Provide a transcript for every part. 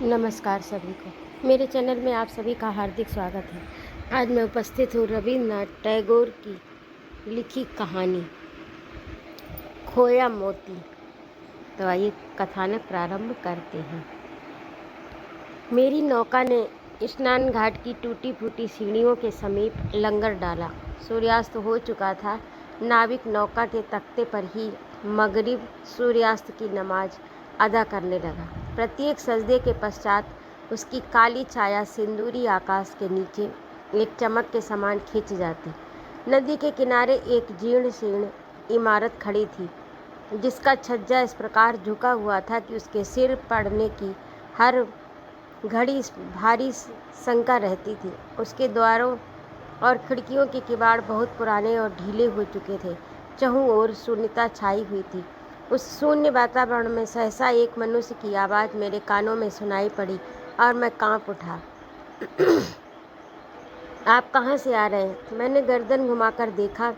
नमस्कार सभी को। मेरे चैनल में आप सभी का हार्दिक स्वागत है। आज मैं उपस्थित हूँ रविन्द्रनाथ टैगोर की लिखी कहानी खोया मोती। तो आइए कथानक प्रारंभ करते हैं। मेरी नौका ने स्नान घाट की टूटी फूटी सीढ़ियों के समीप लंगर डाला। सूर्यास्त हो चुका था। नाविक नौका के तख्ते पर ही मगरिब सूर्यास्त की नमाज अदा करने लगा। प्रत्येक सजदे के पश्चात उसकी काली छाया सिंदूरी आकाश के नीचे एक चमक के समान खिंच जाती। नदी के किनारे एक जीर्ण शीर्ण इमारत खड़ी थी, जिसका छज्जा इस प्रकार झुका हुआ था कि उसके सिर पड़ने की हर घड़ी भारी शंका रहती थी। उसके द्वारों और खिड़कियों के किवाड़ बहुत पुराने और ढीले हो चुके थे। चहुं ओर शून्यता छाई हुई थी। उस शून्य वातावरण में सहसा एक मनुष्य की आवाज़ मेरे कानों में सुनाई पड़ी और मैं कांप उठा। आप कहाँ से आ रहे हैं? मैंने गर्दन घुमाकर देखा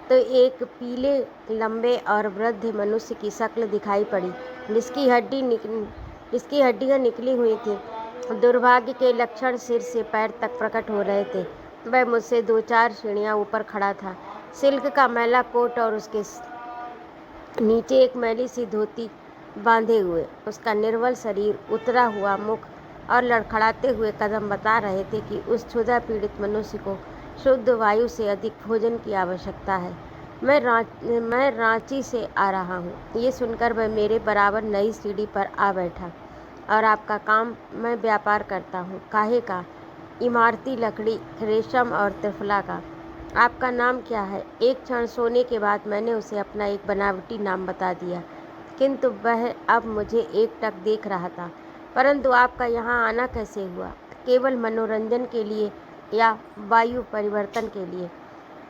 तो एक पीले लंबे और वृद्ध मनुष्य की शक्ल दिखाई पड़ी, जिसकी हड्डियाँ निकली हुई थी। दुर्भाग्य के लक्षण सिर से पैर तक प्रकट हो रहे थे। वह मुझसे 2-4 सीढ़ियाँ ऊपर खड़ा था, सिल्क का मैला कोट और उसके नीचे एक मैली सी धोती बांधे हुए। उसका निर्बल शरीर, उतरा हुआ मुख और लड़खड़ाते हुए कदम बता रहे थे कि उस क्षुधा पीड़ित मनुष्य को शुद्ध वायु से अधिक भोजन की आवश्यकता है। मैं रांची से आ रहा हूँ। ये सुनकर वह मेरे बराबर नई सीढ़ी पर आ बैठा। और आपका काम? मैं व्यापार करता हूँ। काहे का? इमारती लकड़ी, रेशम और त्रिफला का। आपका नाम क्या है? एक क्षण सोने के बाद मैंने उसे अपना एक बनावटी नाम बता दिया, किंतु वह अब मुझे एकटक देख रहा था। परंतु आपका यहाँ आना कैसे हुआ? केवल मनोरंजन के लिए या वायु परिवर्तन के लिए?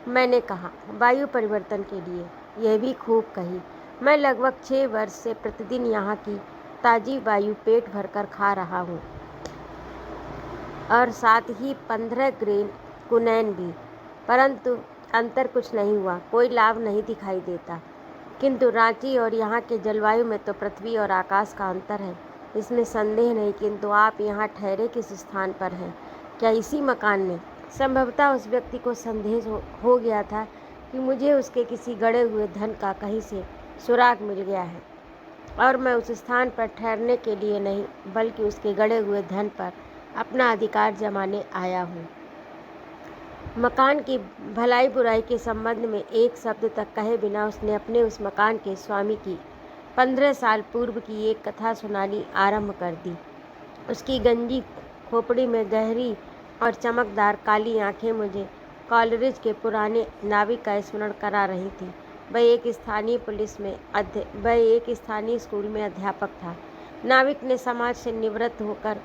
मैंने कहा, वायु परिवर्तन के लिए। यह भी खूब कही। मैं लगभग 6 वर्ष से प्रतिदिन यहाँ की ताज़ी वायु पेट भरकर खा रहा हूँ, और साथ ही 15 ग्रेन कुनैन भी, परंतु अंतर कुछ नहीं हुआ। कोई लाभ नहीं दिखाई देता। किंतु रांची और यहाँ के जलवायु में तो पृथ्वी और आकाश का अंतर है, इसमें संदेह नहीं। किंतु आप यहाँ ठहरे किस स्थान पर हैं? क्या इसी मकान में? संभवतः उस व्यक्ति को संदेह हो गया था कि मुझे उसके किसी गड़े हुए धन का कहीं से सुराग मिल गया है, और मैं उस स्थान पर ठहरने के लिए नहीं, बल्कि उसके गड़े हुए धन पर अपना अधिकार जमाने आया हूँ। मकान की भलाई बुराई के संबंध में एक शब्द तक कहे बिना उसने अपने उस मकान के स्वामी की 15 साल पूर्व की एक कथा सुनानी आरंभ कर दी। उसकी गंजी खोपड़ी में गहरी और चमकदार काली आंखें मुझे कॉलरिज के पुराने नाविक का स्मरण करा रही थी। वह एक स्थानीय स्कूल में अध्यापक था। नाविक ने समाज से निवृत्त होकर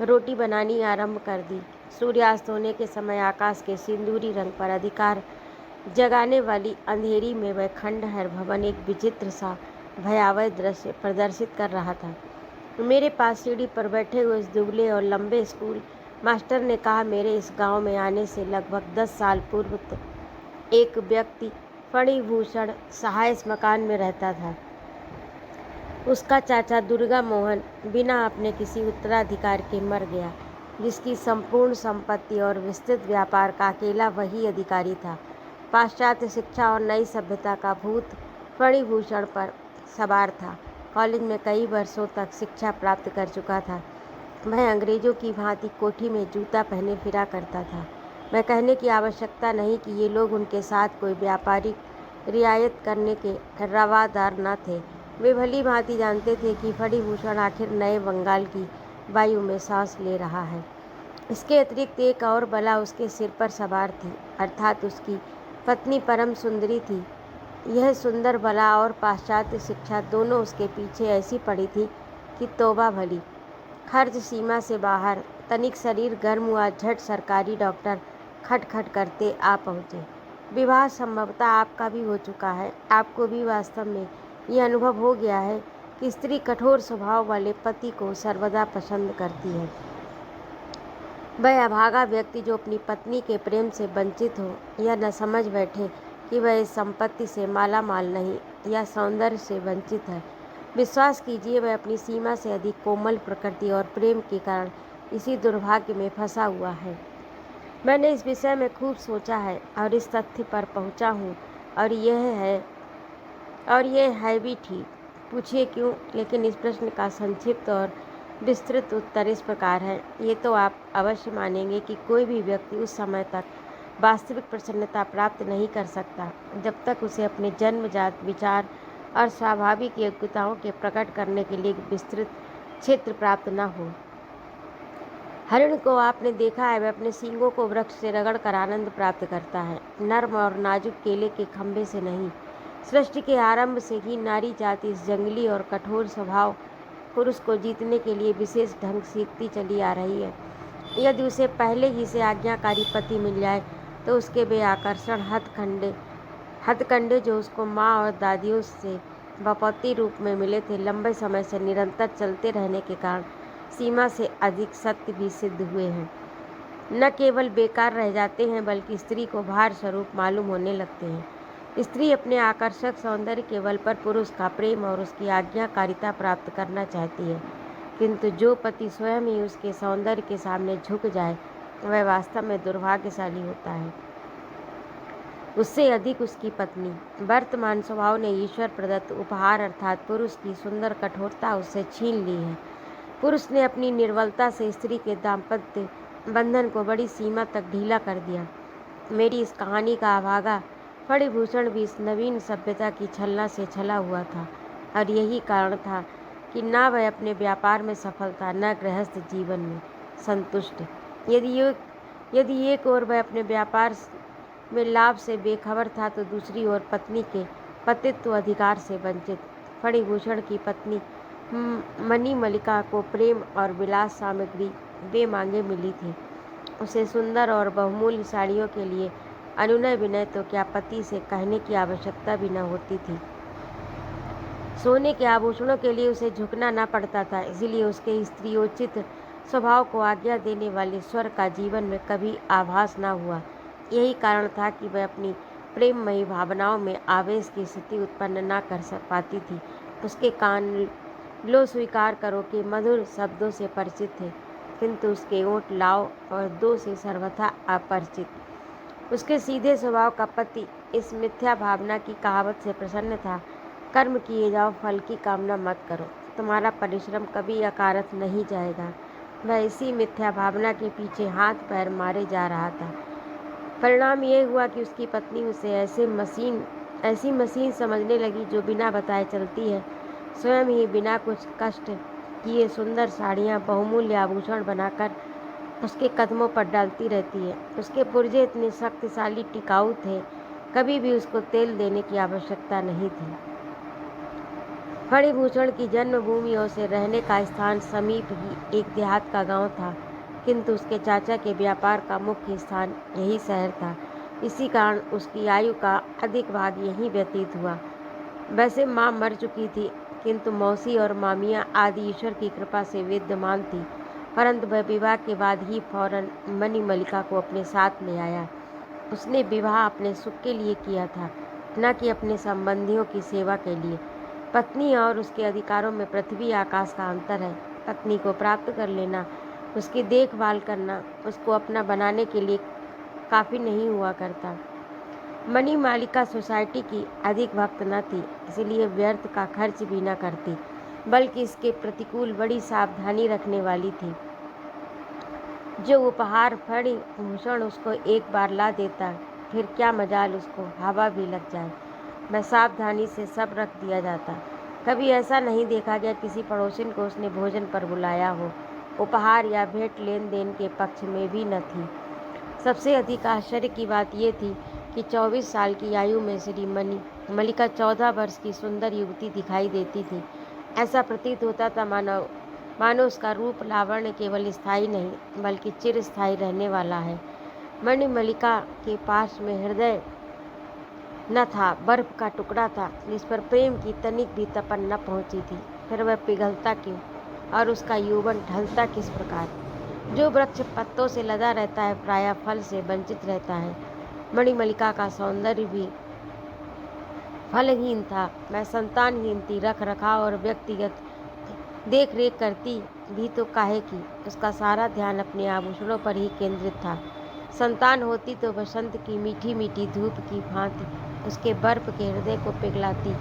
रोटी बनानी आरंभ कर दी। सूर्यास्त होने के समय आकाश के सिंदूरी रंग पर अधिकार जगाने वाली अंधेरी में वह खंडहर भवन एक विचित्र सा भयावह दृश्य प्रदर्शित कर रहा था। मेरे पास सीढ़ी पर बैठे हुए इस दुबले और लंबे स्कूल मास्टर ने कहा, मेरे इस गांव में आने से लगभग 10 साल पूर्व एक व्यक्ति फणिभूषण सहाय इस मकान में रहता था। उसका चाचा दुर्गा मोहन बिना अपने किसी उत्तराधिकार के मर गया, जिसकी संपूर्ण संपत्ति और विस्तृत व्यापार का अकेला वही अधिकारी था। पाश्चात्य शिक्षा और नई सभ्यता का भूत फणिभूषण पर सवार था। कॉलेज में कई वर्षों तक शिक्षा प्राप्त कर चुका था। वह अंग्रेजों की भांति कोठी में जूता पहने फिरा करता था। वह कहने की आवश्यकता नहीं कि ये लोग उनके साथ कोई व्यापारिक रियायत करने के रवादार न थे। वे भली भांति जानते थे कि फणिभूषण आखिर नए बंगाल की वायु में सांस ले रहा है। इसके अतिरिक्त एक और बला उसके सिर पर सवार थी, अर्थात उसकी पत्नी परम सुंदरी थी। यह सुंदर बला और पाश्चात्य शिक्षा दोनों उसके पीछे ऐसी पड़ी थी कि तौबा भली। खर्च सीमा से बाहर, तनिक शरीर गर्म हुआ, झट सरकारी डॉक्टर खटखट करते आ पहुँचे। विवाह संभवतः आपका भी हो चुका है। आपको भी वास्तव में यह अनुभव हो गया है कि स्त्री कठोर स्वभाव वाले पति को सर्वदा पसंद करती है। वह अभागा व्यक्ति जो अपनी पत्नी के प्रेम से वंचित हो, यह न समझ बैठे कि वह इस संपत्ति से माला माल नहीं या सौंदर्य से वंचित है, विश्वास कीजिए, वह अपनी सीमा से अधिक कोमल प्रकृति और प्रेम के कारण इसी दुर्भाग्य में फंसा हुआ है। मैंने इस विषय में खूब सोचा है और इस तथ्य पर पहुंचा हूँ, और यह है भी ठीक। पूछिए क्यों? लेकिन इस प्रश्न का संक्षिप्त और विस्तृत उत्तर इस प्रकार है। ये तो आप अवश्य मानेंगे कि कोई भी व्यक्ति उस समय तक वास्तविक प्रसन्नता प्राप्त नहीं कर सकता जब तक उसे अपने जन्मजात विचार और स्वाभाविक योग्यताओं के प्रकट करने के लिए विस्तृत क्षेत्र प्राप्त न हो। हरिण को आपने देखा है, वह अपने सींगों को वृक्ष से रगड़कर आनंद प्राप्त करता है, नर्म और नाजुक केले के खंभे से नहीं। सृष्टि के आरंभ से ही नारी जाति इस जंगली और कठोर स्वभाव पुरुष को जीतने के लिए विशेष ढंग सीखती चली आ रही है। यदि उसे पहले ही से आज्ञाकारी पति मिल जाए तो उसके वे आकर्षण हथकंडे जो उसको माँ और दादियों से बपौती रूप में मिले थे, लंबे समय से निरंतर चलते रहने के कारण सीमा से अधिक सत्य भी सिद्ध हुए हैं। न केवल बेकार रह जाते हैं बल्कि स्त्री को भार स्वरूप मालूम होने लगते हैं। स्त्री अपने आकर्षक सौंदर्य के बल पर पुरुष का प्रेम और उसकी आज्ञाकारिता प्राप्त करना चाहती है, किंतु जो पति स्वयं ही उसके सौंदर्य के सामने झुक जाए वह वास्तव में दुर्भाग्यशाली होता है। उससे अधिक उसकी पत्नी। वर्तमान स्वभाव ने ईश्वर प्रदत्त उपहार अर्थात पुरुष की सुंदर कठोरता उससे छीन ली है। पुरुष ने अपनी निर्बलता से स्त्री के दाम्पत्य बंधन को बड़ी सीमा तक ढीला कर दिया। मेरी इस कहानी का अभागा फणिभूषण भी इस नवीन सभ्यता की छलना से छला हुआ था, और यही कारण था कि न वह अपने व्यापार में सफल था, न गृहस्थ जीवन में संतुष्ट। यदि एक ओर वह अपने व्यापार में लाभ से बेखबर था तो दूसरी ओर पत्नी के पतित्व अधिकार से वंचित। फणिभूषण की पत्नी मणिमल्लिका को प्रेम और विलास सामग्री बेमांगे मिली थी। उसे सुंदर और बहुमूल्य साड़ियों के लिए अनुनय विनय तो क्या पति से कहने की आवश्यकता भी न होती थी। सोने के आभूषणों के लिए उसे झुकना न पड़ता था, इसीलिए उसके स्त्रियोचित स्वभाव को आज्ञा देने वाले स्वर का जीवन में कभी आभास न हुआ। यही कारण था कि वह अपनी प्रेममयी भावनाओं में आवेश की स्थिति उत्पन्न न कर पाती थी। उसके कान लो स्वीकार करो कि मधुर शब्दों से परिचित थे, किंतु उसके ओंठ लाओ और दो से सर्वथा अपरिचित। उसके सीधे स्वभाव का पति इस मिथ्या भावना की कहावत से प्रसन्न था, कर्म किए जाओ, फल की कामना मत करो, तुम्हारा परिश्रम कभी अकारथ नहीं जाएगा। वह इसी मिथ्या भावना के पीछे हाथ पैर मारे जा रहा था। परिणाम ये हुआ कि उसकी पत्नी उसे ऐसी मशीन समझने लगी जो बिना बताए चलती है, स्वयं ही बिना कुछ कष्ट किए सुंदर साड़ियाँ बहुमूल्य आभूषण बनाकर उसके कदमों पर डालती रहती है। उसके पुर्जे इतने शक्तिशाली टिकाऊ थे, कभी भी उसको तेल देने की आवश्यकता नहीं थी। फणिभूषण की जन्मभूमि और उसे रहने का स्थान समीप ही एक देहात का गांव था, किंतु उसके चाचा के व्यापार का मुख्य स्थान यही शहर था। इसी कारण उसकी आयु का अधिक भाग यहीं व्यतीत हुआ। वैसे माँ मर चुकी थी, किंतु मौसी और मामियाँ आदि ईश्वर की कृपा से विद्यमान थी, परंतु वह विवाह के बाद ही फौरन मणिमल्लिका को अपने साथ ले आया। उसने विवाह अपने सुख के लिए किया था, न कि अपने संबंधियों की सेवा के लिए। पत्नी और उसके अधिकारों में पृथ्वी आकाश का अंतर है। पत्नी को प्राप्त कर लेना, उसकी देखभाल करना उसको अपना बनाने के लिए काफ़ी नहीं हुआ करता। मणिमल्लिका सोसाइटी की अधिक भक्त न थी, इसलिए व्यर्थ का खर्च भी न करती, बल्कि इसके प्रतिकूल बड़ी सावधानी रखने वाली थी। जो उपहार फणिभूषण उसको एक बार ला देता, फिर क्या मजाल उसको हवा भी लग जाए, वह सावधानी से सब रख दिया जाता। कभी ऐसा नहीं देखा गया किसी पड़ोसिन को उसने भोजन पर बुलाया हो। उपहार या भेंट लेन देन के पक्ष में भी न थी। सबसे अधिक आश्चर्य की बात ये थी कि 24 साल की आयु में श्री मल्लिका 14 वर्ष की सुंदर युवती दिखाई देती थी। ऐसा प्रतीत होता था मानो उसका रूप लावण्य केवल स्थायी नहीं बल्कि चिरस्थायी रहने वाला है। मणिमल्लिका के पास में हृदय न था, बर्फ का टुकड़ा था जिस पर प्रेम की तनिक भी तपन न पहुंची थी। फिर वह पिघलता क्यों और उसका यौवन ढलता किस प्रकार? जो वृक्ष पत्तों से लदा रहता है प्रायः फल से वंचित रहता है। मणिमल्लिका का सौंदर्य भी फलहीन था, मैं संतानहीन थी, रख रखाव और व्यक्तिगत देख रेख करती भी तो काहे की। उसका सारा ध्यान अपने आभूषणों पर ही केंद्रित था। संतान होती तो बसंत की मीठी मीठी धूप की भांति उसके बर्फ के हृदय को पिघलाती।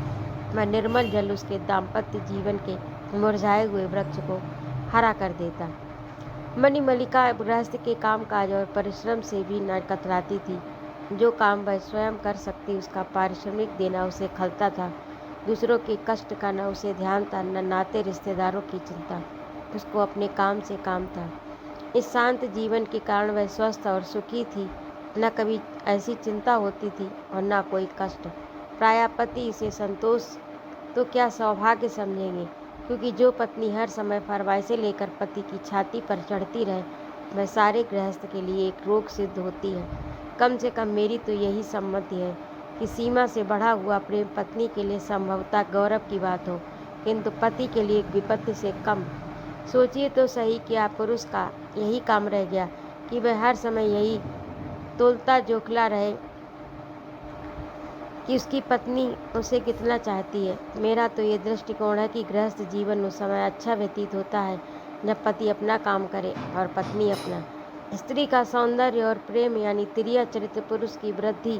मैं निर्मल जल उसके दाम्पत्य जीवन के मुरझाए हुए वृक्ष को हरा कर देता। मणिमल्लिका गृहस्थ के कामकाज और परिश्रम से भी न कतराती थी। जो काम वह स्वयं कर सकती उसका पारिश्रमिक देना उसे खलता था। दूसरों के कष्ट का न उसे ध्यान था, न नाते रिश्तेदारों की चिंता। उसको अपने काम से काम था। इस शांत जीवन के कारण वह स्वस्थ और सुखी थी। न कभी ऐसी चिंता होती थी और न कोई कष्ट। प्रायः पति इसे संतोष तो क्या सौभाग्य समझेंगे, क्योंकि जो पत्नी हर समय फरमाइशें लेकर पति की छाती पर चढ़ती रहे वह सारे गृहस्थ के लिए एक रोग सिद्ध होती है। कम से कम मेरी तो यही सम्मति है कि सीमा से बढ़ा हुआ प्रेम पत्नी के लिए संभवतः गौरव की बात हो, किंतु पति के लिए एक विपत्ति से कम। सोचिए तो सही, क्या पुरुष का यही काम रह गया कि वह हर समय यही तोलता जोखला रहे कि उसकी पत्नी उसे कितना चाहती है। मेरा तो ये दृष्टिकोण है कि गृहस्थ जीवन उस समय अच्छा व्यतीत होता है जब पति अपना काम करे और पत्नी अपना। स्त्री का सौंदर्य और प्रेम यानी तिरिया चरित्र पुरुष की वृद्धि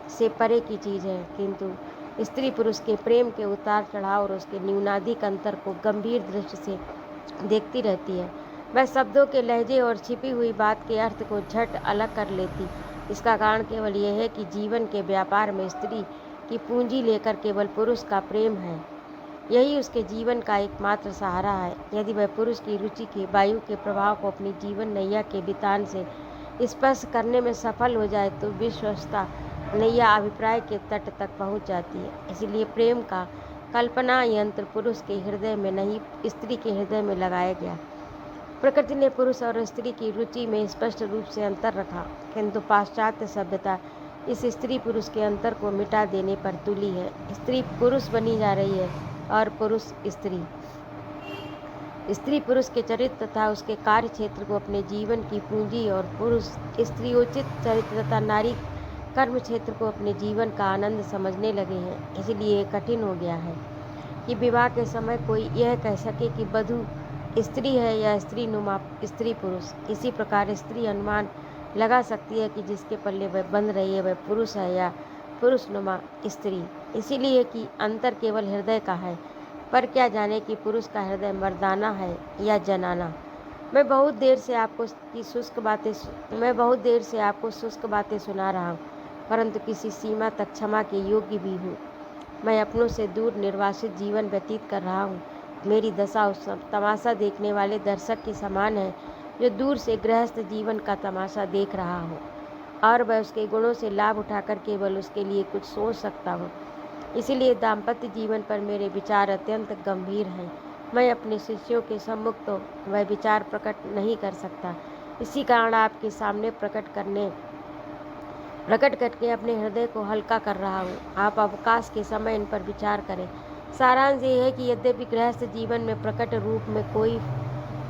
से परे की चीज़ है, किंतु स्त्री पुरुष के प्रेम के उतार चढ़ाव और उसके न्यूनाधिक अंतर को गंभीर दृष्टि से देखती रहती है। वह शब्दों के लहजे और छिपी हुई बात के अर्थ को झट अलग कर लेती। इसका कारण केवल यह है कि जीवन के व्यापार में स्त्री की पूंजी लेकर केवल पुरुष का प्रेम है। यही उसके जीवन का एकमात्र सहारा है। यदि वह पुरुष की रुचि के वायु के प्रभाव को अपनी जीवन नैया के बितान से स्पर्श करने में सफल हो जाए तो विश्वस्ता नैया अभिप्राय के तट तक पहुंच जाती है। इसलिए प्रेम का कल्पना यंत्र पुरुष के हृदय में नहीं, स्त्री के हृदय में लगाया गया। प्रकृति ने पुरुष और स्त्री की रुचि में स्पष्ट रूप से अंतर रखा, किंतु पाश्चात्य सभ्यता इस स्त्री पुरुष के अंतर को मिटा देने पर तुली है। स्त्री पुरुष बनी जा रही है और पुरुष स्त्री। स्त्री पुरुष के चरित्र तथा उसके कार्य क्षेत्र को अपने जीवन की पूंजी और पुरुष स्त्रियोचित चरित्र तथा नारी कर्म क्षेत्र को अपने जीवन का आनंद समझने लगे हैं। इसलिए कठिन हो गया है कि विवाह के समय कोई यह कह सके कि वधू स्त्री है या स्त्री नुमा स्त्री पुरुष। इसी प्रकार स्त्री अनुमान लगा सकती है कि जिसके पल्ले वह बंध रही है वह पुरुष है या पुरुष नुमा स्त्री, इसीलिए कि अंतर केवल हृदय का है। पर क्या जाने कि पुरुष का हृदय मर्दाना है या जनाना। मैं बहुत देर से आपको शुष्क बातें सुना रहा हूँ, परंतु किसी सीमा तक क्षमा के योग्य भी हूँ। मैं अपनों से दूर निर्वासित जीवन व्यतीत कर रहा हूँ। मेरी दशा उस तमाशा देखने वाले दर्शक के समान है जो दूर से गृहस्थ जीवन का तमाशा देख रहा हो और वह उसके गुणों से लाभ उठाकर केवल उसके लिए कुछ सोच सकता हो। इसीलिए दाम्पत्य जीवन पर मेरे विचार अत्यंत गंभीर हैं। मैं अपने शिष्यों के सम्मुख तो वह विचार प्रकट नहीं कर सकता। इसी कारण आपके सामने प्रकट करके अपने हृदय को हल्का कर रहा हूँ। आप अवकाश के समय इन पर विचार करें। सारांश ये है कि यद्यपि गृहस्थ जीवन में प्रकट रूप में कोई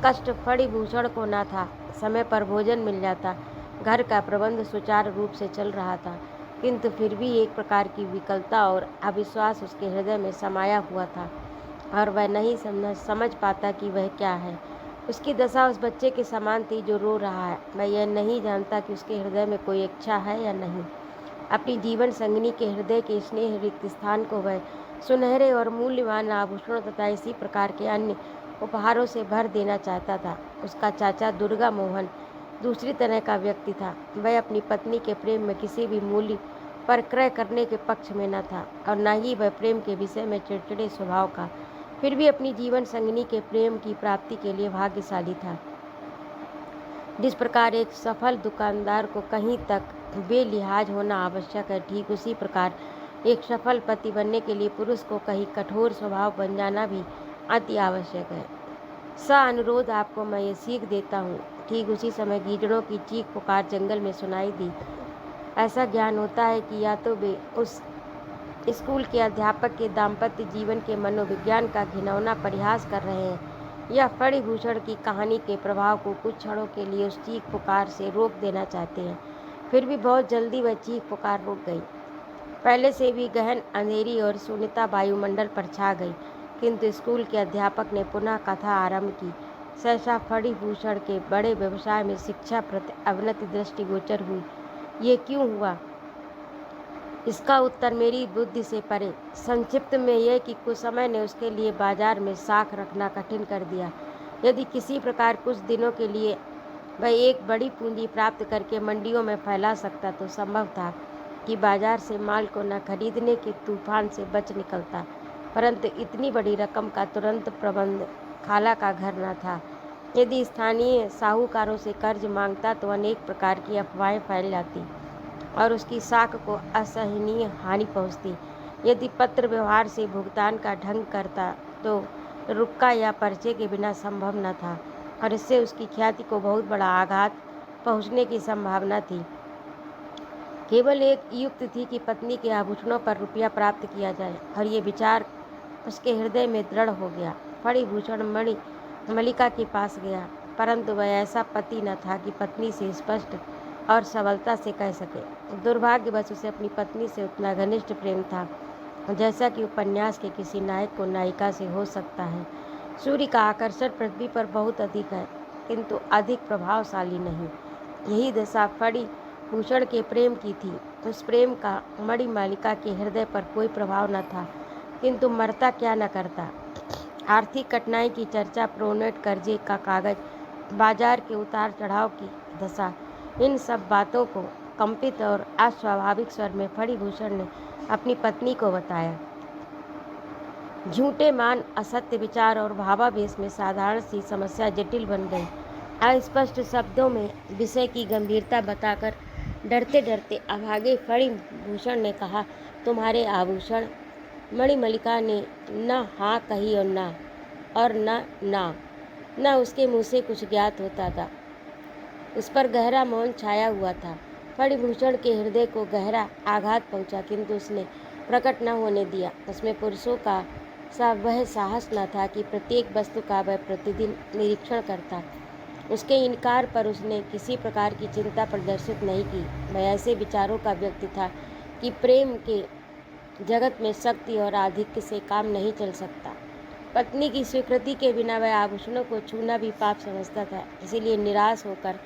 कष्ट फणिभूषण को न था, समय पर भोजन मिल जाता, घर का प्रबंध सुचारू रूप से चल रहा था, किंतु फिर भी एक प्रकार की विकलता और अविश्वास उसके हृदय में समाया हुआ था और वह नहीं समझ पाता कि वह क्या है। उसकी दशा उस बच्चे के समान थी जो रो रहा है। मैं यह नहीं जानता कि उसके हृदय में कोई इच्छा है या नहीं। अपनी जीवन संगिनी के हृदय के स्नेह रिक्त स्थान को वह सुनहरे और मूल्यवान आभूषणों तथा इसी प्रकार के अन्य उपहारों से भर देना चाहता था। उसका चाचा दुर्गा मोहन दूसरी तरह का व्यक्ति था। वह अपनी पत्नी के प्रेम में किसी भी मूल्य पर क्रय करने के पक्ष में न था और न ही वह प्रेम के विषय में चिड़चिड़े स्वभाव का। फिर भी अपनी जीवन संगिनी के प्रेम की प्राप्ति के लिए भाग्यशाली था। जिस प्रकार एक सफल दुकानदार को कहीं तक बेलिहाज होना आवश्यक है, ठीक उसी प्रकार एक सफल पति बनने के लिए पुरुष को कहीं कठोर स्वभाव बन जाना भी अति आवश्यक है। अनुरोध आपको मैं ये सीख देता हूँ। ठीक उसी समय गीदड़ों की चीख पुकार जंगल में सुनाई दी। ऐसा ज्ञान होता है कि या तो वे उस स्कूल के अध्यापक के दाम्पत्य जीवन के मनोविज्ञान का घिनौना परिहास कर रहे हैं या फणिभूषण की कहानी के प्रभाव को कुछ क्षणों के लिए उस चीख पुकार से रोक देना चाहते हैं। फिर भी बहुत जल्दी वह चीख पुकार रुक गई। पहले से भी गहन अंधेरी और शून्यता वायुमंडल पर छा गई, किंतु स्कूल के अध्यापक ने पुनः कथा आरंभ की। सहसा फणिभूषण के बड़े व्यवसाय में शिक्षा प्रति अवनति दृष्टिगोचर हुई। ये क्यों हुआ? इसका उत्तर मेरी बुद्धि से परे। संक्षिप्त में यह कि कुछ समय ने उसके लिए बाजार में साख रखना कठिन कर दिया। यदि किसी प्रकार कुछ दिनों के लिए वह एक बड़ी पूंजी प्राप्त करके मंडियों में फैला सकता तो संभव था कि बाजार से माल को न खरीदने के तूफान से बच निकलता, परंतु इतनी बड़ी रकम का तुरंत प्रबंध खाला का घर न था। यदि स्थानीय साहूकारों से कर्ज मांगता तो अनेक प्रकार की अफवाहें फैल जाती और उसकी साख को असहनीय हानि पहुंचती। यदि पत्र व्यवहार से भुगतान का ढंग करता तो रुक्का या पर्चे के बिना संभव न था, और इससे उसकी ख्याति को बहुत बड़ा आघात पहुंचने की संभावना थी। केवल एक युक्ति थी कि पत्नी के आभूषणों पर रुपया प्राप्त किया जाए, और ये विचार उसके हृदय में दृढ़ हो गया। फणिभूषण मलिका के पास गया, परंतु वह ऐसा पति न था कि पत्नी से स्पष्ट और सबलता से कह सके। दुर्भाग्यवश उसे अपनी पत्नी से उतना घनिष्ठ प्रेम था जैसा कि उपन्यास के किसी नायक को नायिका से हो सकता है। सूर्य का आकर्षण पृथ्वी पर बहुत अधिक है, किंतु अधिक प्रभावशाली नहीं। यही दशा फणिभूषण के प्रेम की थी। उस प्रेम का मणिमालिका के हृदय पर कोई प्रभाव न था, किंतु मरता क्या न करता। आर्थिक कठिनाई की चर्चा, प्रोनेट कर्जे का कागज, बाजार के उतार चढ़ाव की दशा, इन सब बातों को कंपित और अस्वाभाविक स्वर में फणिभूषण ने अपनी पत्नी को बताया। झूठे मान, असत्य विचार और भावावेश में साधारण सी समस्या जटिल बन गई। अस्पष्ट शब्दों में विषय की गंभीरता बताकर डरते डरते अभागे फणिभूषण ने कहा, तुम्हारे आभूषण? मणिमल्लिका ने न हाँ कही और न उसके मुँह से कुछ ज्ञात होता था। उस पर गहरा मौन छाया हुआ था। फणिभूषण के हृदय को गहरा आघात पहुंचा, किंतु उसने प्रकट न होने दिया। उसमें पुरुषों का सा वह साहस न था कि प्रत्येक वस्तु का वह प्रतिदिन निरीक्षण करता। उसके इनकार पर उसने किसी प्रकार की चिंता प्रदर्शित नहीं की। वह ऐसे विचारों का व्यक्ति था कि प्रेम के जगत में शक्ति और आधिक्य से काम नहीं चल सकता। पत्नी की स्वीकृति के बिना वह आभूषणों को छूना भी पाप समझता था। इसीलिए निराश होकर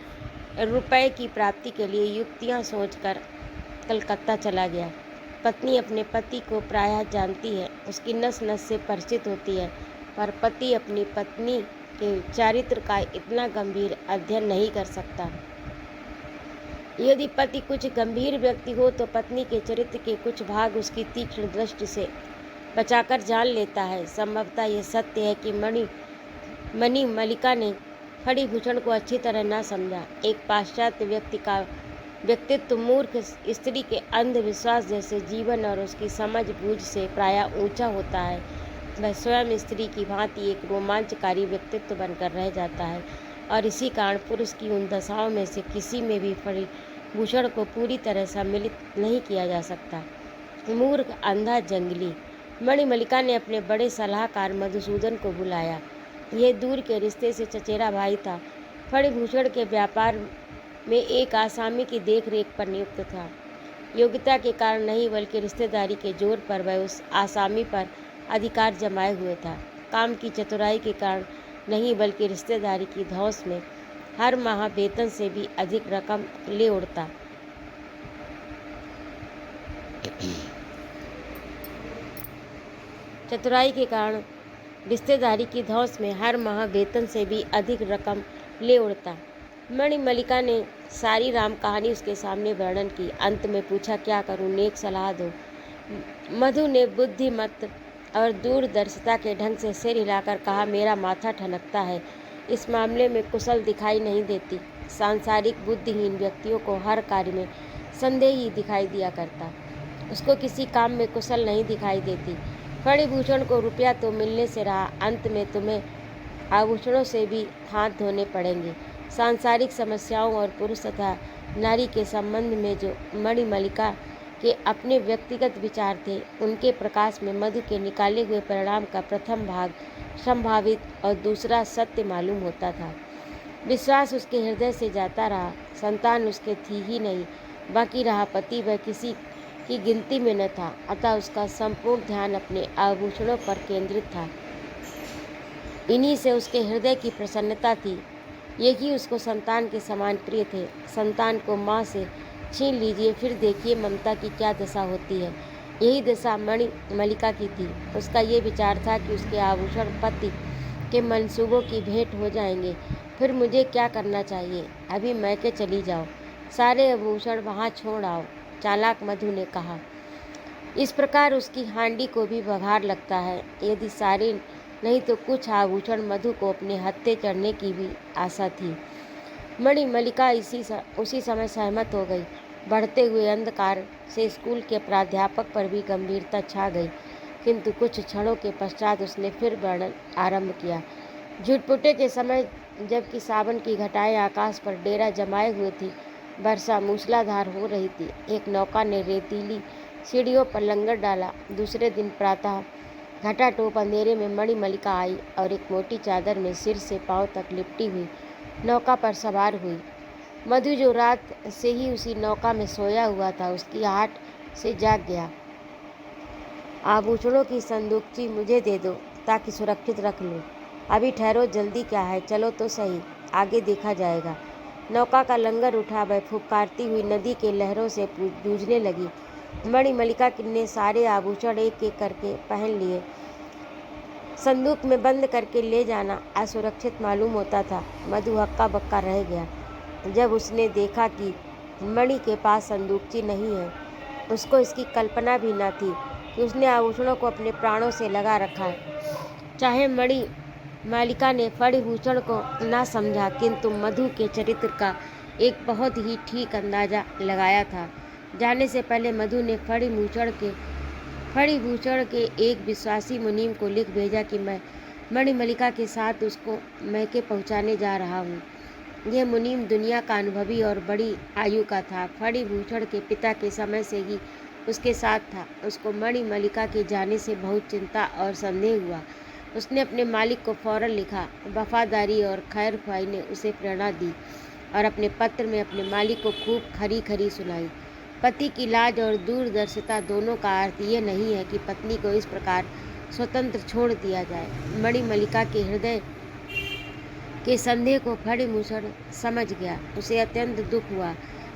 रुपए की प्राप्ति के लिए युक्तियां सोचकर कलकत्ता चला गया। पत्नी अपने पति को प्रायः जानती है, उसकी नस नस से परिचित होती है, पर पति अपनी पत्नी के चारित्र का इतना गंभीर अध्ययन नहीं कर सकता। यदि पति कुछ गंभीर व्यक्ति हो तो पत्नी के चरित्र के कुछ भाग उसकी तीक्ष्ण दृष्टि से बचाकर जान लेता है। संभवतः यह सत्य है कि मणिमल्लिका ने फणिभूषण को अच्छी तरह न समझा। एक पाश्चात्य व्यक्ति का व्यक्तित्व मूर्ख स्त्री के अंधविश्वास जैसे जीवन और उसकी समझ बूझ से प्रायः ऊंचा होता है। वह स्वयं स्त्री की भांति एक रोमांचकारी व्यक्तित्व बनकर रह जाता है, और इसी कारण पुरुष की उन दशाओं में से किसी में भी फणिभूषण को पूरी तरह सम्मिलित नहीं किया जा सकता। मूर्ख, अंधा, जंगली। मणिमल्लिका ने अपने बड़े सलाहकार मधुसूदन को बुलाया। यह दूर के रिश्ते से चचेरा भाई था। फणिभूषण के व्यापार में एक आसामी की देखरेख पर नियुक्त था। योग्यता के कारण नहीं, बल्कि रिश्तेदारी के जोर पर वह उस आसामी पर अधिकार जमाए हुए था। काम की चतुराई के कारण नहीं, बल्कि रिश्तेदारी की धौंस में हर माह वेतन से भी अधिक रकम ले उड़ता। चतुराई के कारण रिश्तेदारी की धौंस में हर माह वेतन से भी अधिक रकम ले उड़ता। मणिमल्लिका ने सारी राम कहानी उसके सामने वर्णन की। अंत में पूछा, क्या करूं, नेक सलाह दो। मधु ने बुद्धिमत्त और दूरदर्शिता के ढंग से सिर हिलाकर कहा, मेरा माथा ठनकता है। इस मामले में कुशल दिखाई नहीं देती। सांसारिक बुद्धिहीन व्यक्तियों को हर कार्य में संदेह ही दिखाई दिया करता, उसको किसी काम में कुशल नहीं दिखाई देती। फणिभूषण को रुपया तो मिलने से रहा, अंत में तुम्हें आभूषणों से भी हाथ धोने पड़ेंगे। सांसारिक समस्याओं और पुरुष तथा नारी के संबंध में जो मणिमल्लिका के अपने व्यक्तिगत विचार थे, उनके प्रकाश में मधु के निकाले हुए परिणाम का प्रथम भाग संभावित और दूसरा सत्य मालूम होता था। विश्वास उसके हृदय से जाता रहा। संतान उसके थी ही नहीं, बाकी रहा पति। वह किसी की गिनती में न था, अतः उसका संपूर्ण ध्यान अपने आभूषणों पर केंद्रित था। इन्हीं से उसके हृदय की प्रसन्नता थी। यही उसको संतान के समान प्रिय थे। संतान को माँ से छीन लीजिए, फिर देखिए ममता की क्या दशा होती है। यही दशा मणि मल्लिका की थी। उसका ये विचार था कि उसके आभूषण पति के मंसूबों की भेंट हो जाएंगे। फिर मुझे क्या करना चाहिए? अभी मैके चली जाओ, सारे आभूषण वहाँ छोड़ आओ, चालाक मधु ने कहा। इस प्रकार उसकी हांडी को भी बघार लगता है। यदि सारे नहीं तो कुछ आभूषण मधु को अपने हत्थे चढ़ने की भी आशा थी। मणि मल्लिका उसी समय सहमत हो गई। बढ़ते हुए अंधकार से स्कूल के प्राध्यापक पर भी गंभीरता छा गई, किंतु कुछ क्षणों के पश्चात उसने फिर वर्णन आरंभ किया। झुटपुटे के समय, जबकि सावन की घटाएं आकाश पर डेरा जमाए हुए थी, वर्षा मूसलाधार हो रही थी। एक नौका ने रेतीली सीढ़ियों पर लंगर डाला। दूसरे दिन प्रातः घटाटोप अंधेरे में मणि मल्लिका आई और एक मोटी चादर में सिर से पांव तक लिपटी हुई नौका पर सवार हुई। मधु, जो रात से ही उसी नौका में सोया हुआ था, उसकी आहट से जाग गया। आभूषणों की संदूकची मुझे दे दो ताकि सुरक्षित रख लूं। अभी ठहरो, जल्दी क्या है, चलो तो सही, आगे देखा जाएगा। नौका का लंगर उठा, वह फुफकारती हुई नदी के लहरों से जूझने लगी। मणि मल्लिका ने सारे आभूषण एक एक करके पहन लिए। संदूक में बंद करके ले जाना असुरक्षित मालूम होता था। मधु हक्का बक्का रह गया जब उसने देखा कि मणि के पास संदूकची नहीं है। उसको इसकी कल्पना भी न थी कि उसने आभूषणों को अपने प्राणों से लगा रखा है। चाहे मणि मल्लिका ने फणिभूषण को न समझा, किंतु मधु के चरित्र का एक बहुत ही ठीक अंदाजा लगाया था। जाने से पहले मधु ने फणिभूषण के एक विश्वासी मुनीम को लिख भेजा कि मैं मणि मल्लिका के साथ उसको मैके पहुंचाने जा रहा हूँ। यह मुनीम दुनिया का अनुभवी और बड़ी आयु का था। फणिभूषण के पिता के समय से ही उसके साथ था। उसको मणि मल्लिका के जाने से बहुत चिंता और संदेह हुआ। उसने अपने मालिक को फौरन लिखा। वफादारी और खैर ख्वाही ने उसे प्रेरणा दी और अपने पत्र में अपने मालिक को खूब खरी खरी सुनाई। पति की लाज और दूरदर्शिता दोनों का अर्थ ये नहीं है कि पत्नी को इस प्रकार स्वतंत्र छोड़ दिया जाए। मणि मल्लिका के हृदय के संदेह को फणिभूषण समझ गया। उसे अत्यंत दुख हुआ।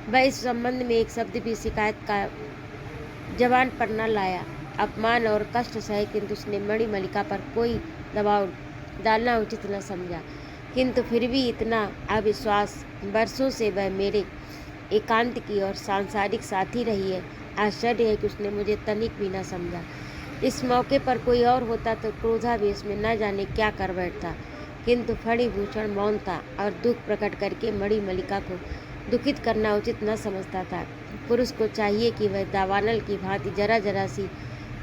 वह इस संबंध में एक शब्द भी शिकायत का जबान पर न लाया। अपमान और कष्ट सहे, किंतु उसने मणि मल्लिका पर कोई दबाव डालना उचित न समझा। किंतु फिर भी इतना अविश्वास, वर्षों से वह मेरे एकांत की और सांसारिक साथी रही है। आश्चर्य है कि उसने मुझे तनिक भी न समझा। इस मौके पर कोई और होता तो क्रोधावेश में न जाने क्या कर बैठता, किंतु फणिभूषण मौन था और दुख प्रकट करके मणि मल्लिका को दुखित करना उचित न समझता था। पुरुष को चाहिए कि वह दावानल की भांति जरा जरा सी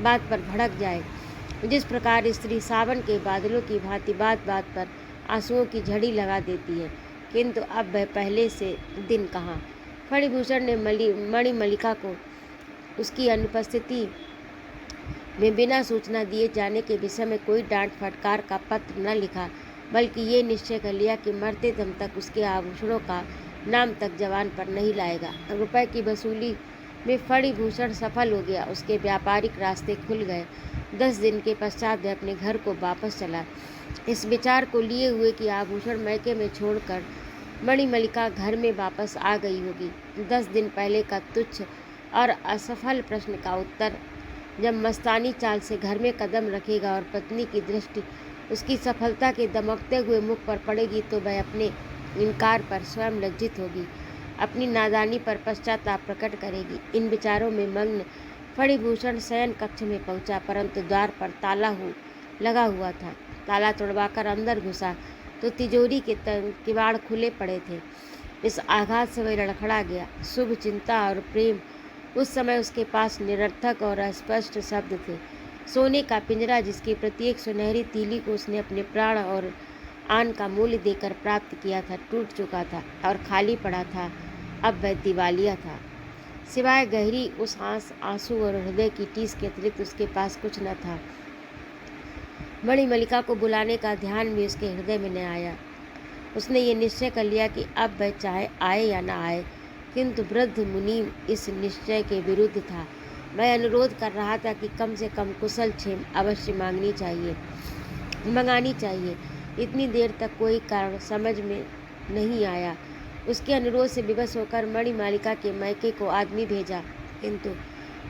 बात पर भड़क जाए, जिस प्रकार स्त्री सावन के बादलों की भांति बात बात पर आंसुओं की झड़ी लगा देती है। किंतु अब वह पहले से दिन कहाँ। फणिभूषण ने मणि मल्लिका को उसकी अनुपस्थिति में बिना सूचना दिए जाने के विषय में कोई डांट फटकार का पत्र न लिखा, बल्कि ये निश्चय कर लिया कि मरते दम तक उसके आभूषणों का नाम तक जबान पर नहीं लाएगा। रुपए की वसूली में फणिभूषण सफल हो गया। उसके व्यापारिक रास्ते खुल गए। 10 दिन के पश्चात वह अपने घर को वापस चला, इस विचार को लिए हुए कि आभूषण मैके में छोड़कर मणि मल्लिका घर में वापस आ गई होगी। 10 दिन पहले का तुच्छ और असफल प्रश्न का उत्तर जब मस्तानी चाल से घर में कदम रखेगा और पत्नी की दृष्टि उसकी सफलता के दमकते हुए मुख पर पड़ेगी, तो वह अपने इनकार पर स्वयं लज्जित होगी, अपनी नादानी पर पश्चाताप प्रकट करेगी। इन विचारों में मग्न फणिभूषण शयन कक्ष में पहुंचा, परंतु द्वार पर ताला लगा हुआ था। ताला तोड़वाकर अंदर घुसा तो तिजोरी के किवाड़ खुले पड़े थे। इस आघात से वह लड़खड़ा गया। शुभ चिंता और प्रेम उस समय उसके पास निरर्थक और अस्पष्ट शब्द थे। सोने का पिंजरा, जिसकी प्रत्येक सुनहरी तीली को उसने अपने प्राण और आन का मूल्य देकर प्राप्त किया था, टूट चुका था और खाली पड़ा था। अब वह दिवालिया था। सिवाय गहरी उस आंसू और हृदय की टीस के अतिरिक्त उसके पास कुछ न था। मणि मल्लिका को बुलाने का ध्यान भी उसके हृदय में न आया। उसने ये निश्चय कर लिया कि अब वह चाहे आए या न आए, किंतु वृद्ध मुनीम इस निश्चय के विरुद्ध था। मैं अनुरोध कर रहा था कि कम से कम कुशल क्षेम अवश्य मंगानी चाहिए। इतनी देर तक कोई कारण समझ में नहीं आया। उसके अनुरोध से विवश होकर मणिमालिका के मैके को आदमी भेजा, किंतु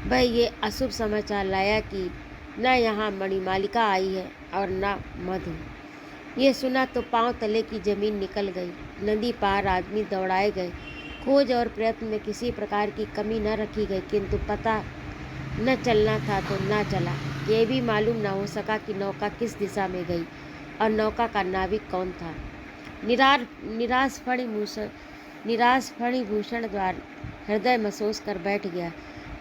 वह ये अशुभ समाचार लाया कि न यहाँ मणिमालिका आई है और न मधु। ये सुना तो पांव तले की जमीन निकल गई। नदी पार आदमी दौड़ाए गए। खोज और प्रयत्न में किसी प्रकार की कमी न रखी गई, किंतु पता न चलना था तो न चला। ये भी मालूम न हो सका कि नौका किस दिशा में गई और नौका का नाविक कौन था। निराश फणिभूषण द्वार हृदय महसूस कर बैठ गया।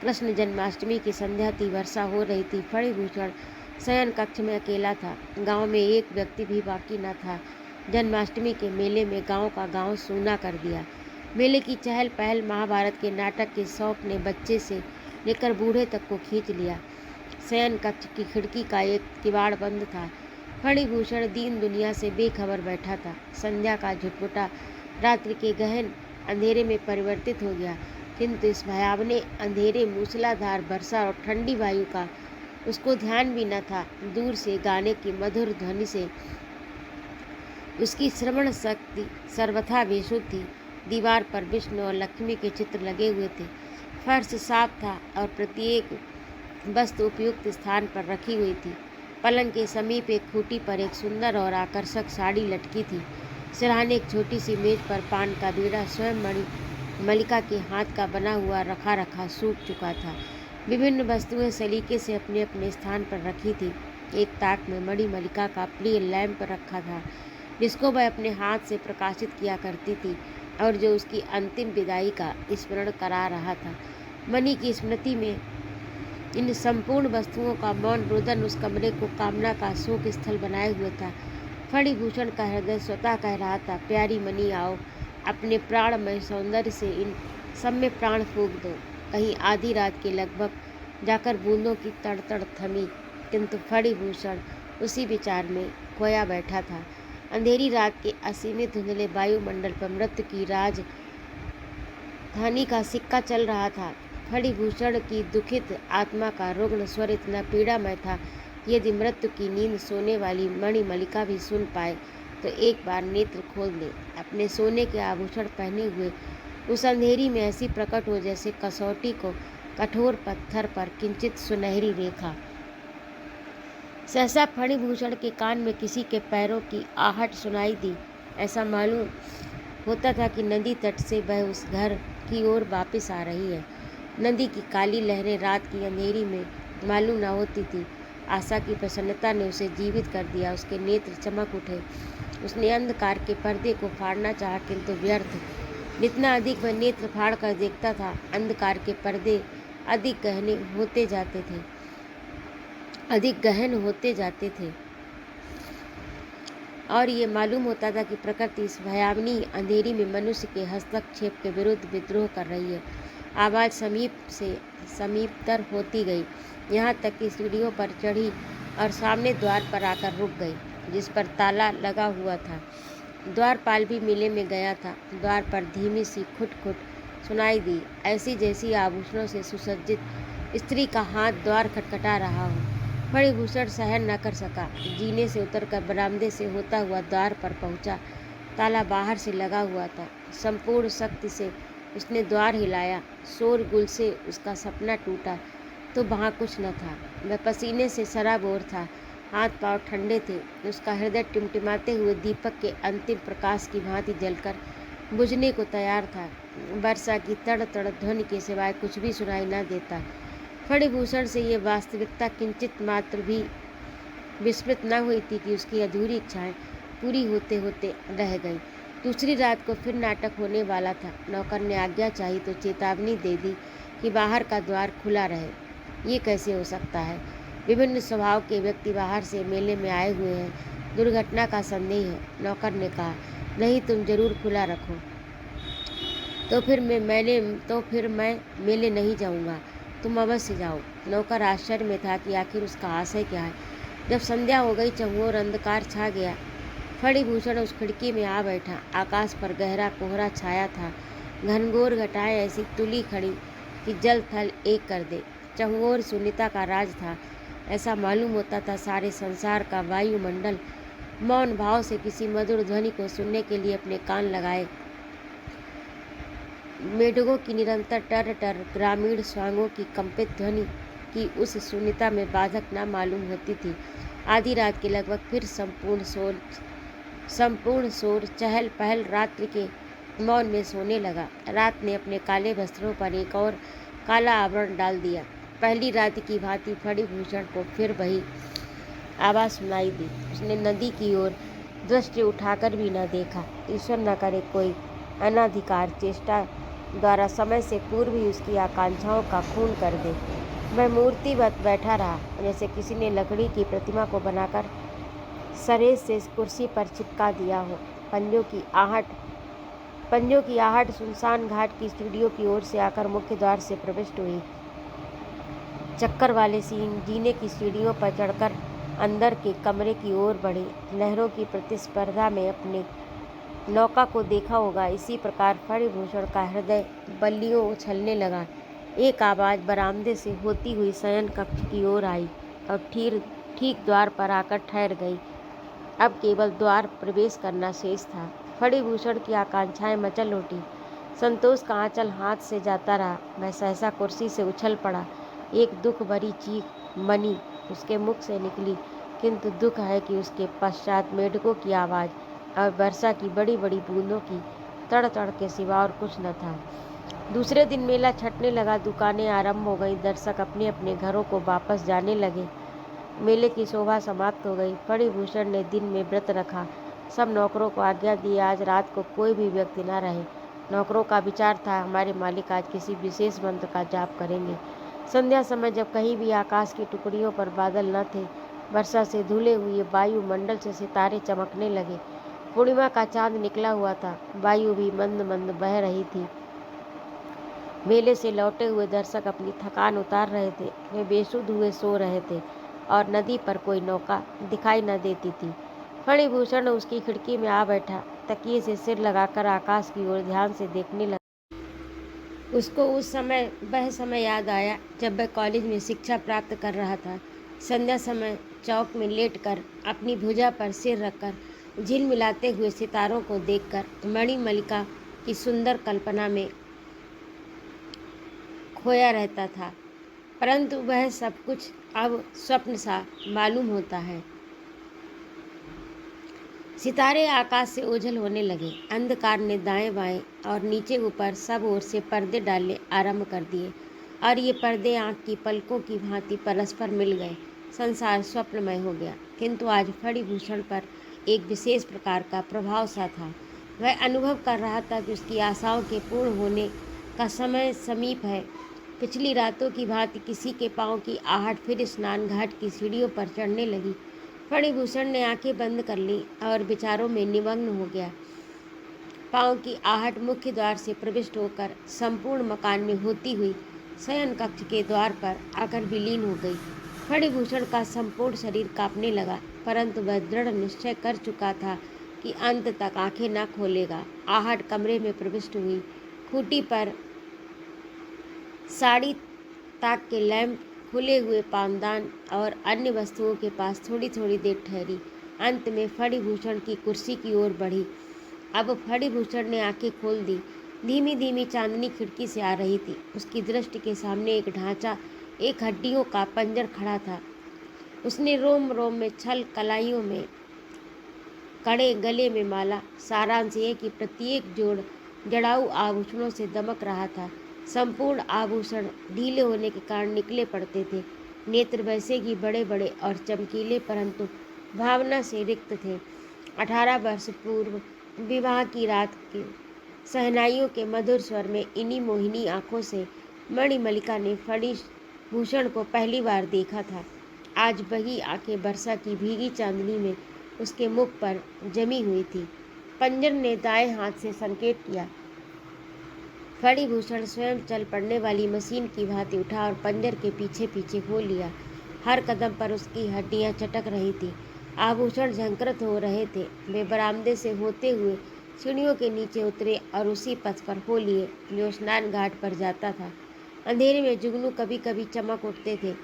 कृष्ण जन्माष्टमी की संध्या थी, वर्षा हो रही थी। फणिभूषण शयन कक्ष में अकेला था। गांव में एक व्यक्ति भी बाकी न था। जन्माष्टमी के मेले में गांव का गांव सूना कर दिया। मेले की चहल पहल महाभारत के नाटक के शौक ने बच्चे से लेकर बूढ़े तक को खींच लिया। शयन कक्ष की खिड़की का एक किवाड़ बंद था। फणिभूषण दीन दुनिया से बेखबर बैठा था। संध्या का झुटमुटा रात्रि के गहन अंधेरे में परिवर्तित हो गया, किंतु इस भयावने अंधेरे, मूसलाधार वर्षा और ठंडी वायु का उसको ध्यान भी न था। दूर से गाने की मधुर ध्वनि से उसकी श्रवण शक्ति सर्वथा बेसुध थी। दीवार पर विष्णु और लक्ष्मी के चित्र लगे हुए थे। फर्श साफ था और प्रत्येक वस्तु उपयुक्त स्थान पर रखी हुई थी। पलंग के समीप एक खूंटी पर एक सुंदर और आकर्षक साड़ी लटकी थी। सिरहाने एक छोटी सी मेज पर पान का बीड़ा स्वयं मणिमालिका के हाथ का बना हुआ रखा सूख चुका था। विभिन्न वस्तुएं सलीके से अपने अपने स्थान पर रखी थी। एक ताक में मणिमालिका का प्रिय लैंप रखा था, जिसको वह अपने हाथ से प्रकाशित किया करती थी और जो उसकी अंतिम विदाई का स्मरण करा रहा था। मणि की स्मृति में इन संपूर्ण वस्तुओं का मौन रोदन उस कमरे को कामना का शोक स्थल बनाए हुए था। फणिभूषण का हृदय स्वतः कह रहा था, प्यारी मणि आओ, अपने प्राणमय सौंदर्य से इन सब में प्राण फूंक दो। कहीं आधी रात के लगभग जाकर बूंदों की तड़तड़ थमी, किंतु फणिभूषण उसी विचार में खोया बैठा था। अंधेरी रात के असीमित धुंधले वायुमंडल पर मृत्यु की राजधानी का सिक्का चल रहा था। फणिभूषण की दुखित आत्मा का रुग्ण स्वर इतना पीड़ामय था, यदि मृत्यु की नींद सोने वाली मणिमालिका भी सुन पाए तो एक बार नेत्र खोल दे। अपने सोने के आभूषण पहने हुए उस अंधेरी में ऐसी प्रकट हो जैसे कसौटी को कठोर पत्थर पर किंचित सुनहरी रेखा। सहसा फणिभूषण के कान में किसी के पैरों की आहट सुनाई दी। ऐसा मालूम होता था कि नदी तट से वह उस घर की ओर वापस आ रही है। नदी की काली लहरें रात की अंधेरी में मालूम न होती थी। आशा की प्रसन्नता ने उसे जीवित कर दिया। उसके नेत्र चमक उठे। उसने अंधकार के पर्दे को फाड़ना चाहा, किंतु व्यर्थ। जितना अधिक वह नेत्र फाड़ कर देखता था, अंधकार के पर्दे अधिक गहन होते जाते थे और ये मालूम होता था कि प्रकृति इस भयावनी अंधेरी में मनुष्य के हस्तक्षेप के विरुद्ध विद्रोह कर रही है। आवाज़ समीप से समीपतर होती गई, यहाँ तक कि सीढ़ियों पर चढ़ी और सामने द्वार पर आकर रुक गई, जिस पर ताला लगा हुआ था। द्वारपाल भी मेले में गया था। द्वार पर धीमी सी खुट सुनाई दी, ऐसी जैसी आभूषणों से सुसज्जित स्त्री का हाथ द्वार खटखटा रहा हो। फणिभूषण सहन न कर सका। जीने से उतरकर बरामदे से होता हुआ द्वार पर पहुंचा। ताला बाहर से लगा हुआ था। संपूर्ण शक्ति से उसने द्वार हिलाया। शोरगुल से उसका सपना टूटा तो वहाँ कुछ न था। वह पसीने से सराबोर था। हाथ पांव ठंडे थे। उसका हृदय टिमटिमाते हुए दीपक के अंतिम प्रकाश की भांति जलकर बुझने को तैयार था। वर्षा की तड़ ध्वनि के सिवाय कुछ भी सुनाई न देता। फणिभूषण से ये वास्तविकता किंचित मात्र भी विस्मृत न हुई थी कि उसकी अधूरी इच्छाएं पूरी होते होते रह गई। दूसरी रात को फिर नाटक होने वाला था। नौकर ने आज्ञा चाही तो चेतावनी दे दी कि बाहर का द्वार खुला रहे। ये कैसे हो सकता है? विभिन्न स्वभाव के व्यक्ति बाहर से मेले में आए हुए हैं, दुर्घटना का संदेह है। नौकर ने कहा, नहीं, तुम जरूर खुला रखो। तो फिर मैं मेले नहीं जाऊंगा। तुम अवश्य जाओ। नौकर आश्चर्य में था कि आखिर उसका आशय क्या है। जब संध्या हो गई, चहुओर अंधकार छा गया। फणिभूषण उस खिड़की में आ बैठा। आकाश पर गहरा कोहरा छाया था। घनघोर घटाएं ऐसी तुली खड़ी कि जल थल एक कर दे। चहुओर सुनीता का राज था। ऐसा मालूम होता था सारे संसार का वायुमंडल मौन भाव से किसी मधुर ध्वनि को सुनने के लिए अपने कान लगाए। मेढकों की निरंतर टर टर, ग्रामीण स्वांगों की कंपित ध्वनि की उस सुनीता में बाधक न मालूम होती थी। आधी रात के लगभग फिर संपूर्ण शोर चहल पहल रात्रि के मौन में सोने लगा। रात ने अपने काले वस्त्रों पर एक और काला आवरण डाल दिया। पहली रात की भांति फणिभूषण को फिर वही आवाज सुनाई दी। उसने नदी की ओर दृष्टि उठाकर भी न देखा। ईश्वर न करे कोई अनाधिकार चेष्टा द्वारा समय से पूर्व ही उसकी आकांक्षाओं का खून कर दे। वह मूर्तिवत बैठा रहा, जैसे किसी ने लकड़ी की प्रतिमा को बनाकर सरेज से कुर्सी पर चिपका दिया हो। पंजों की आहट सुनसान घाट की सीढ़ियों की ओर से आकर मुख्य द्वार से प्रविष्ट हुई। चक्कर वाले जीने की सीढ़ियों पर चढ़कर अंदर के कमरे की ओर बढ़ी। लहरों की प्रतिस्पर्धा में अपने नौका को देखा होगा, इसी प्रकार फणिभूषण का हृदय बल्लियों उछलने लगा। एक आवाज़ बरामदे से होती हुई शयन कक्ष की ओर आई और ठीक द्वार पर आकर ठहर गई। अब केवल द्वार प्रवेश करना शेष था। फणिभूषण की आकांक्षाएं मचल उठी। संतोष का आंचल हाथ से जाता रहा। वह सहसा कुर्सी से उछल पड़ा। एक दुख भरी चीख मनी उसके मुख से निकली, किंतु दुख है कि उसके पश्चात मेढकों की आवाज़ और वर्षा की बड़ी बड़ी बूंदों की तड़ तड़ के सिवा और कुछ न था। दूसरे दिन मेला छटने लगा। दुकानें आरंभ हो गई। दर्शक अपने अपने घरों को वापस जाने लगे। मेले की शोभा समाप्त हो गई। फणिभूषण ने दिन में व्रत रखा। सब नौकरों को आज्ञा दी आज रात को कोई भी व्यक्ति न रहे। नौकरों का विचार था, हमारे मालिक आज किसी विशेष मंत्र का जाप करेंगे। संध्या समय जब कहीं भी आकाश की टुकड़ियों पर बादल न थे, वर्षा से धुले हुए वायुमंडल से सितारे चमकने लगे। पूर्णिमा का चांद निकला हुआ था। वायु भी मंद मंद बह रही थी। मेले से लौटे हुए दर्शक अपनी थकान उतार रहे थे। वे बेसुध हुए सो रहे थे और नदी पर कोई नौका दिखाई न देती थी। फणिभूषण उसकी खिड़की में आ बैठा। तकिए से सिर लगाकर आकाश की ओर ध्यान से देखने लगा। उसको वह समय याद आया जब वह कॉलेज में शिक्षा प्राप्त कर रहा था। संध्या समय चौक में लेटकर अपनी भुजा पर सिर रखकर झिलमिलाते हुए सितारों को देखकर मणिमल्लिका की सुंदर कल्पना में खोया रहता था, परंतु वह सब कुछ अब स्वप्न सा मालूम होता है। सितारे आकाश से ओझल होने लगे। अंधकार ने दाएं बाएं और नीचे ऊपर सब ओर से पर्दे डालने आरंभ कर दिए और ये पर्दे आँख की पलकों की भांति परस्पर मिल गए। संसार स्वप्नमय हो गया। किंतु आज फणिभूषण पर एक विशेष प्रकार का प्रभाव सा था। वह अनुभव कर रहा था कि उसकी आशाओं के पूर्ण होने का समय समीप है। पिछली रातों की भांति किसी के पाँव की आहट फिर स्नान घाट की सीढ़ियों पर चढ़ने लगी। फणिभूषण ने आंखें बंद कर ली और विचारों में निमग्न हो गया। पाँव की आहट मुख्य द्वार से प्रविष्ट होकर संपूर्ण मकान में होती हुई शयन कक्ष के द्वार पर आकर विलीन हो गई। फणिभूषण का संपूर्ण शरीर कांपने लगा, परंतु वह दृढ़ निश्चय कर चुका था कि अंत तक आंखें न खोलेगा। आहट कमरे में प्रविष्ट हुई। खूंटी पर साड़ी ताक के लैंप, खुले हुए पावदान और अन्य वस्तुओं के पास थोड़ी थोड़ी देर ठहरी। अंत में फणिभूषण की कुर्सी की ओर बढ़ी। अब फणिभूषण ने आंखें खोल दी। धीमी धीमी चांदनी खिड़की से आ रही थी। उसकी दृष्टि के सामने एक ढांचा, एक हड्डियों का पंजर खड़ा था। उसने रोम रोम में छल, कलाइयों में कड़े, गले में माला, सारांश यह कि प्रत्येक जोड़ जड़ाऊ आभूषणों से दमक रहा था। संपूर्ण आभूषण ढीले होने के कारण निकले पड़ते थे। नेत्र वैसे ही बड़े बड़े और चमकीले, परंतु भावना से रिक्त थे। 18 वर्ष पूर्व विवाह की रात के सहनाइयों के मधुर स्वर में इन्हीं मोहिनी आँखों से मणिमल्लिका ने फणिभूषण को पहली बार देखा था। आज वही आंखें वर्षा की भीगी चांदनी में उसके मुख पर जमी हुई थी। पंजर ने दाएं हाथ से संकेत किया। फणिभूषण स्वयं चल पड़ने वाली मशीन की भांति उठा और पंजर के पीछे पीछे हो लिया। हर कदम पर उसकी हड्डियां चटक रही थी। आभूषण झंकृत हो रहे थे। वे बरामदे से होते हुए सीढ़ियों के नीचे उतरे और उसी पथ पर हो लिए जो स्नान घाट पर जाता था। अंधेरे में जुगनू कभी कभी चमक उठते थे।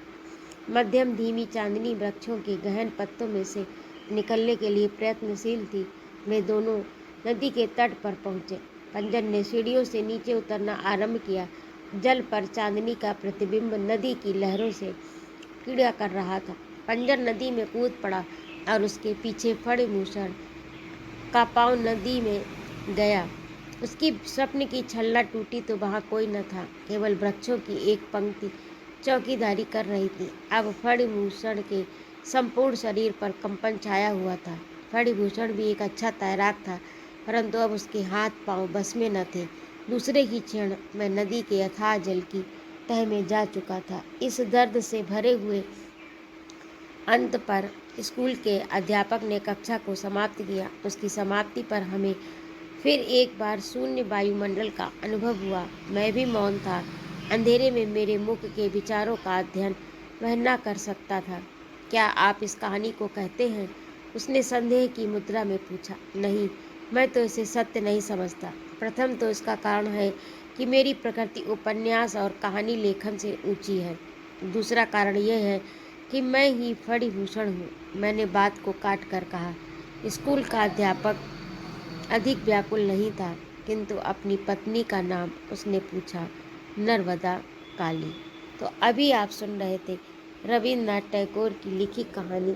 मध्यम धीमी चांदनी वृक्षों के गहन पत्तों में से निकलने के लिए प्रयत्नशील थी। वे दोनों नदी के तट पर पहुँचे। पंजर ने सीढ़ियों से नीचे उतरना आरंभ किया। जल पर चांदनी का प्रतिबिंब नदी की लहरों से क्रीड़ा कर रहा था। पंजर नदी में कूद पड़ा और उसके पीछे फणिभूषण का पाँव नदी में गया। उसकी स्वप्न की छलना टूटी तो वहाँ कोई न था, केवल वृक्षों की एक पंक्ति चौकीदारी कर रही थी। अब फणिभूषण के संपूर्ण शरीर पर कंपन छाया हुआ था। फणिभूषण भी एक अच्छा तैराक था, परंतु अब उसके हाथ पांव बस में न थे। दूसरे ही क्षण मैं नदी के अथाह जल की तह में जा चुका था। इस दर्द से भरे हुए अंत पर स्कूल के अध्यापक ने कक्षा को समाप्त किया। उसकी समाप्ति पर हमें फिर एक बार शून्य वायुमंडल का अनुभव हुआ। मैं भी मौन था। अंधेरे में मेरे मुख के विचारों का अध्ययन वह न कर सकता था। क्या आप इस कहानी को कहते हैं? उसने संदेह की मुद्रा में पूछा। नहीं, मैं तो इसे सत्य नहीं समझता। प्रथम तो इसका कारण है कि मेरी प्रकृति उपन्यास और कहानी लेखन से ऊंची है। दूसरा कारण यह है कि मैं ही फणिभूषण हूँ। मैंने बात को काट कर कहा। स्कूल का अध्यापक अधिक व्याकुल नहीं था, किंतु अपनी पत्नी का नाम उसने पूछा। नर्मदा काली। तो अभी आप सुन रहे थे रविन्द्रनाथ टैगोर की लिखी कहानी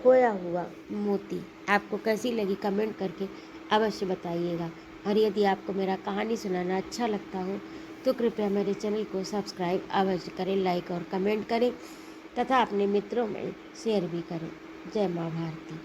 खोया हुआ मोती। आपको कैसी लगी कमेंट करके अवश्य बताइएगा। और यदि आपको मेरा कहानी सुनाना अच्छा लगता हो तो कृपया मेरे चैनल को सब्सक्राइब अवश्य करें, लाइक और कमेंट करें तथा अपने मित्रों में शेयर भी करें। जय माँ भारती।